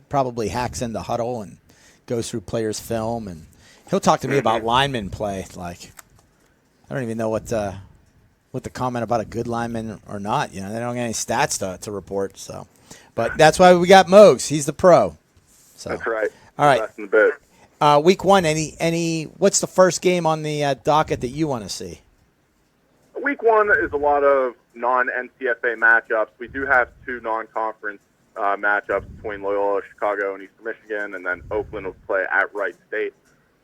S2: probably hacks into Huddle and goes through players' film, and he'll talk to me about lineman play. I don't even know what the comment about a good lineman or not. They don't get any stats to report. So, but that's why we got Mogues. He's the pro. So
S7: That's right.
S2: All right.
S7: Less than a bit.
S2: Week 1. Any? What's the first game on the docket that you want to see?
S7: Week 1 is a lot of non-NCFA matchups. We do have 2 non-conference matchups between Loyola Chicago and Eastern Michigan, and then Oakland will play at Wright State.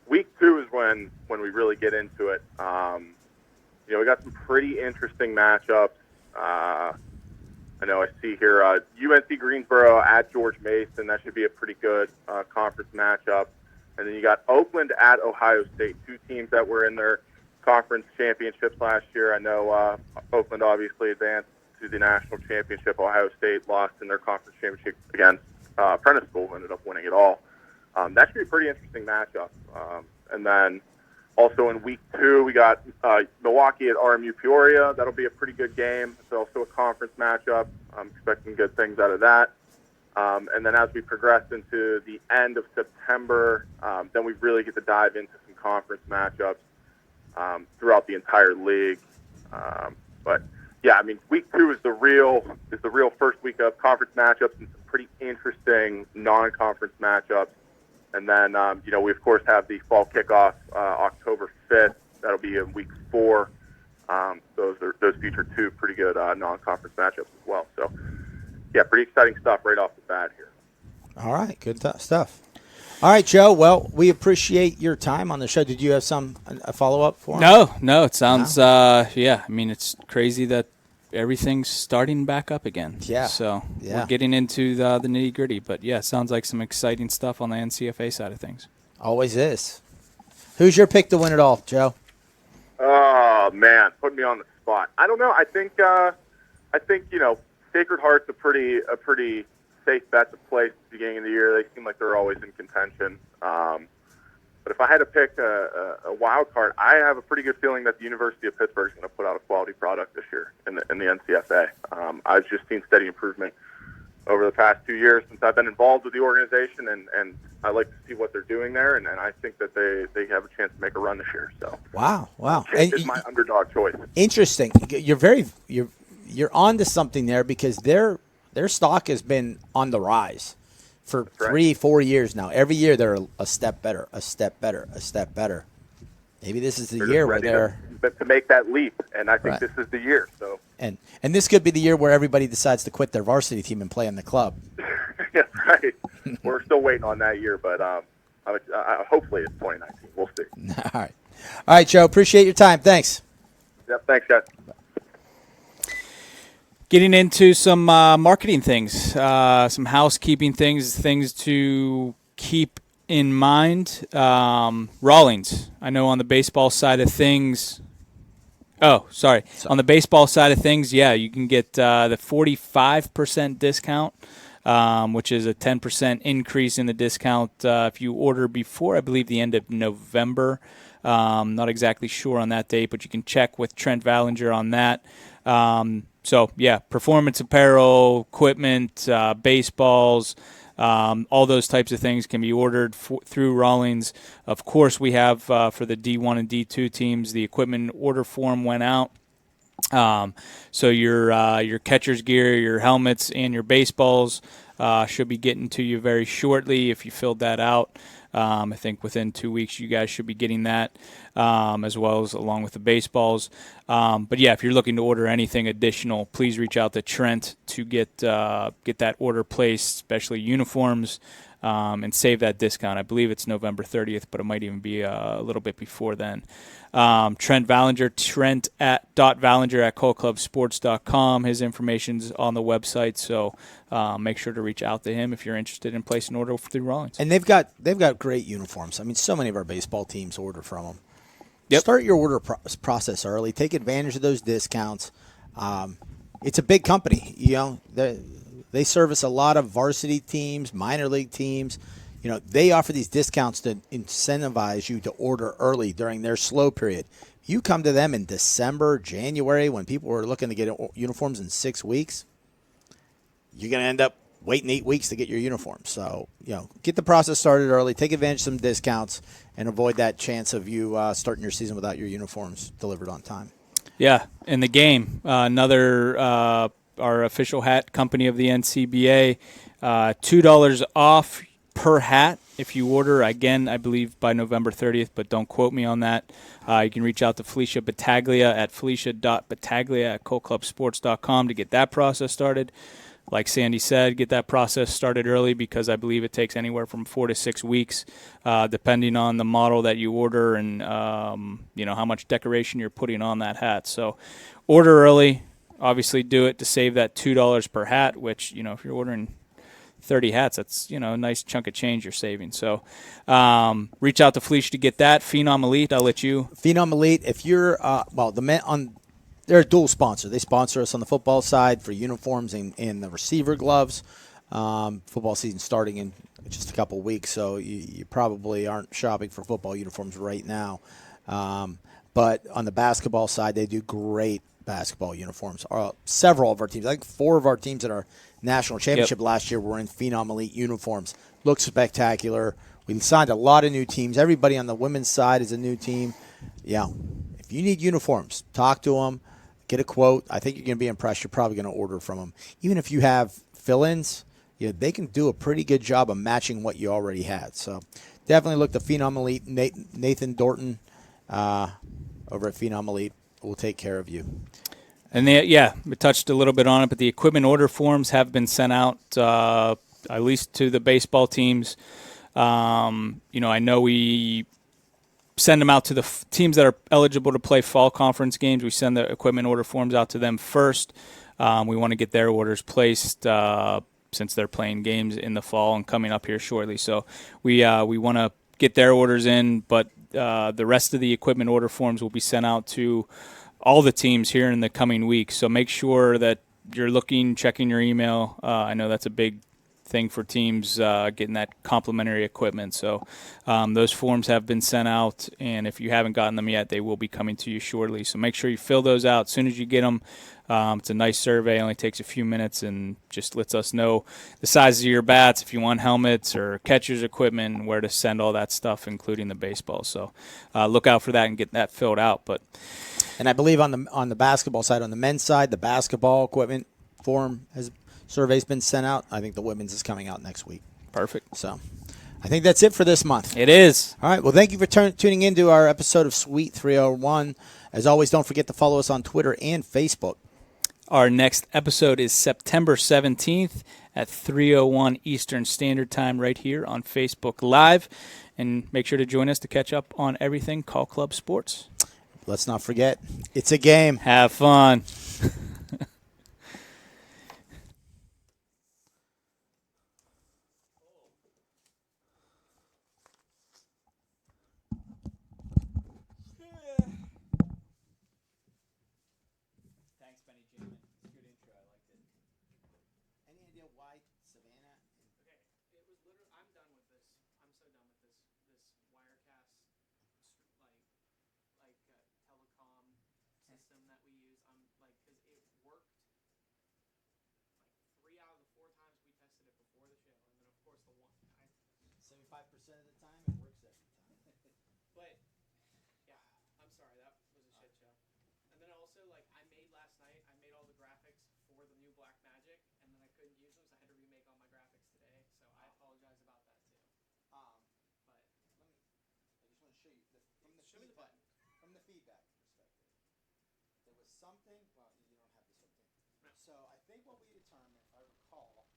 S7: Week 2 is when we really get into it. We got some pretty interesting matchups. I know I see here UNC Greensboro at George Mason. That should be a pretty good conference matchup. And then you got Oakland at Ohio State, 2 teams that were in their conference championships last year. I know Oakland obviously advanced to the national championship. Ohio State lost in their conference championship against Prentice School, ended up winning it all. That should be a pretty interesting matchup. And then also in week 2, we got Milwaukee at RMU Peoria. That'll be a pretty good game. It's also a conference matchup. I'm expecting good things out of that. And then as we progress into the end of September, then we really get to dive into some conference matchups throughout the entire league. But yeah, week 2 is the real first week of conference matchups and some pretty interesting non-conference matchups. And then we of course have the fall kickoff October 5th. That'll be in week 4. Those feature 2 pretty good non-conference matchups as well. So yeah, pretty exciting stuff right off the bat here.
S2: All right, good stuff. All right, Joe. Well, we appreciate your time on the show. Did you have a follow-up for him?
S1: No. It sounds, it's crazy that everything's starting back up again.
S2: Yeah.
S1: So
S2: Yeah.
S1: we're getting into the nitty-gritty. But, yeah, it sounds like some exciting stuff on the NCFA side of things.
S2: Always is. Who's your pick to win it all, Joe?
S7: Oh man, put me on the spot. I don't know. I think Sacred Heart's a pretty safe bet to place at the beginning of the year. They seem like they're always in contention. But if I had to pick a wild card, I have a pretty good feeling that the University of Pittsburgh is going to put out a quality product this year in the NCFA. I've just seen steady improvement over the past 2 years since I've been involved with the organization, and I like to see what they're doing there, and I think that they have a chance to make a run this year. So
S2: Wow.
S7: it's my underdog choice.
S2: Interesting. You're on to something there because their stock has been on the rise for
S7: That's right.
S2: 3-4 years now. Every year they're a step better, a step better, a step better. Maybe this is the
S7: They're
S2: year
S7: just
S2: where
S7: ready
S2: they're
S7: to make that leap, and I think
S2: Right.
S7: this is the year. So
S2: and this could be the year where everybody decides to quit their varsity team and play in the club.
S7: yeah, right. We're still waiting on that year, but hopefully it's 2019. We'll see.
S2: All right, Joe. Appreciate your time. Thanks.
S7: Yep. Thanks, guys.
S1: Getting into some marketing things, some housekeeping things to keep in mind. Rawlings, I know on the baseball side of things. Oh, sorry. On the baseball side of things, yeah, you can get the 45% discount, which is a 10% increase in the discount if you order before, I believe, the end of November. Not exactly sure on that date, but you can check with Trent Vallinger on that. So, yeah, performance apparel, equipment, baseballs, all those types of things can be ordered through Rawlings. Of course, we have for the D1 and D2 teams, the equipment order form went out. So your catcher's gear, your helmets, and your baseballs should be getting to you very shortly if you filled that out. I think within 2 weeks you guys should be getting that, as well as along with the baseballs. But yeah, if you're looking to order anything additional, please reach out to Trent to get that order placed, especially uniforms, and save that discount. I believe it's November 30th, but it might even be a little bit before then. Trent Vallinger, Trent@Vallinger@ColeClubSports.com. His information's on the website, so make sure to reach out to him if you're interested in placing an order through Rawlings.
S2: And they've got great uniforms. I mean, so many of our baseball teams order from them.
S1: Yep.
S2: Start your order process early. Take advantage of those discounts. It's a big company. You know, they service a lot of varsity teams, minor league teams. You know, they offer these discounts to incentivize you to order early during their slow period. You come to them in December, January, when people are looking to get uniforms in 6 weeks, you're going to end up waiting 8 weeks to get your uniform. So, you know, get the process started early, take advantage of some discounts, and avoid that chance of you starting your season without your uniforms delivered on time.
S1: Yeah, in the game, another our official hat company of the NCBA, $2 off per hat if you order, again, I believe by November 30th, but don't quote me on that. You can reach out to Felicia Battaglia at felicia.battaglia@coleclubsports.com to get that process started. Like Sandy said, get that process started early because I believe it takes anywhere from 4 to 6 weeks, depending on the model that you order and how much decoration you're putting on that hat. So order early. Obviously do it to save that $2 per hat, which, if you're ordering 30 hats, that's, a nice chunk of change you're saving. So reach out to Felicia to get that. Phenom Elite, I'll let you.
S2: Phenom Elite, if you're, they're a dual sponsor. They sponsor us on the football side for uniforms and the receiver gloves. Football season starting in just a couple weeks, so you probably aren't shopping for football uniforms right now. But on the basketball side, they do great basketball uniforms. Several of our teams, I think 4 of our teams in our national championship last year were in Phenom Elite uniforms. Looks spectacular. We signed a lot of new teams. Everybody on the women's side is a new team. Yeah, if you need uniforms, talk to them. Get a quote. I think you're going to be impressed. You're probably going to order from them. Even if you have fill-ins, they can do a pretty good job of matching what you already had. So definitely look to Phenom Elite. Nathan Dorton over at Phenom Elite will take care of you.
S1: And we touched a little bit on it, but the equipment order forms have been sent out, at least to the baseball teams. I know we send them out to the teams that are eligible to play fall conference games. We send the equipment order forms out to them first. We want to get their orders placed since they're playing games in the fall and coming up here shortly. So we want to get their orders in, but the rest of the equipment order forms will be sent out to all the teams here in the coming weeks. So make sure that you're checking your email. I know that's a big thing for teams getting that complimentary equipment. So those forms have been sent out, and if you haven't gotten them yet, they will be coming to you shortly. So make sure you fill those out as soon as you get them. It's a nice survey. It only takes a few minutes and just lets us know the sizes of your bats, if you want helmets or catcher's equipment, and where to send all that stuff, including the baseball. So look out for that and get that filled out.
S2: And I believe on the basketball side, on the men's side, the basketball equipment form survey's been sent out. I think the women's is coming out next week.
S1: Perfect.
S2: So I think that's it for this month.
S1: It is.
S2: All right. Well, thank you for tuning into our episode of Suite 301. As always, don't forget to follow us on Twitter and Facebook.
S1: Our next episode is September 17th at 3:01 Eastern Standard Time right here on Facebook Live. And make sure to join us to catch up on everything Call Club Sports.
S2: Let's not forget, it's a game.
S1: Have fun.
S2: So I think what we determined, if I recall,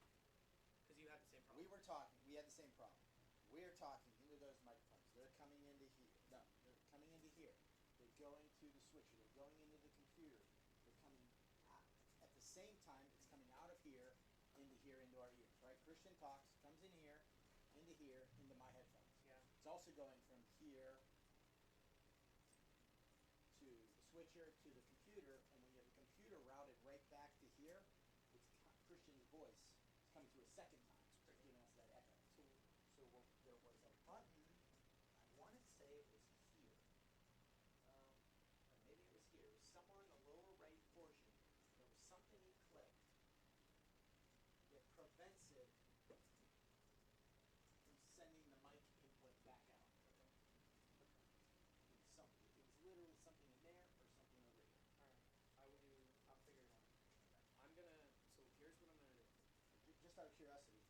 S2: because you had the same problem. We had the same problem. We're talking into those microphones. They're coming into here. No, they're coming into here. They're going to the switcher. They're going into the computer. They're coming out. At the same time, it's coming out of here, into our ears, right? Christian talks, comes in here, into my headphones. Yeah. It's also going from here to the switcher to the computer, and when you have the computer routed right back to here, it's Christian's voice is coming through a second time, giving us that echo. So there was a button, I want to say it was here, or maybe it was here. It was somewhere in the lower right portion. There was something he clicked that prevents it from sending the mic input back out. It was literally something in there or something over here. All right, I'll figure it out. So here's what I'm gonna do. Just out of curiosity,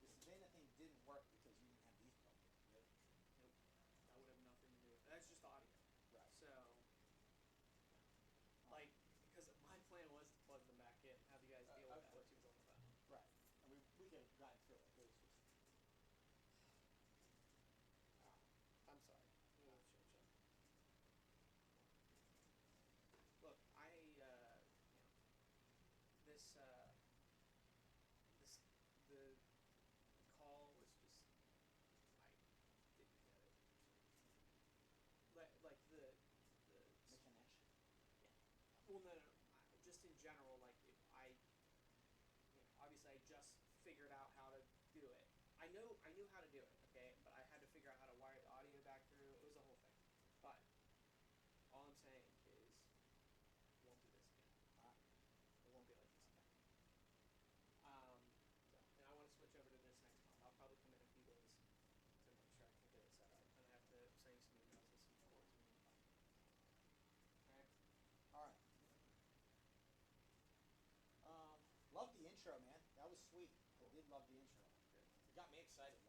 S2: the Savannah thing didn't work because you didn't have these plugged in, right?
S8: Nope. That would have nothing to do with it. That's just audio.
S2: Right.
S8: So, because my plan was to plug them back in, have you guys deal with that once you was on the phone.
S2: Right. And we could have gotten through it. It was just.
S8: I'm sorry. Look, the call was just, I didn't get it. Like the
S2: connection.
S8: Well, no. Just in general, obviously I just figured out how to do it. I knew how to do it, okay, but I had to figure out how to wire the audio back through. It was a whole thing. But all I'm saying is, it won't do this again. It won't be like this again. And I want to switch over to this next month. I'll probably come in a few days to make sure I can get it set up, and I have to send you some emails and some forwards in the meantime. Alright?
S2: All right. Love the intro, man. That was sweet. I did love the intro. It got me excited.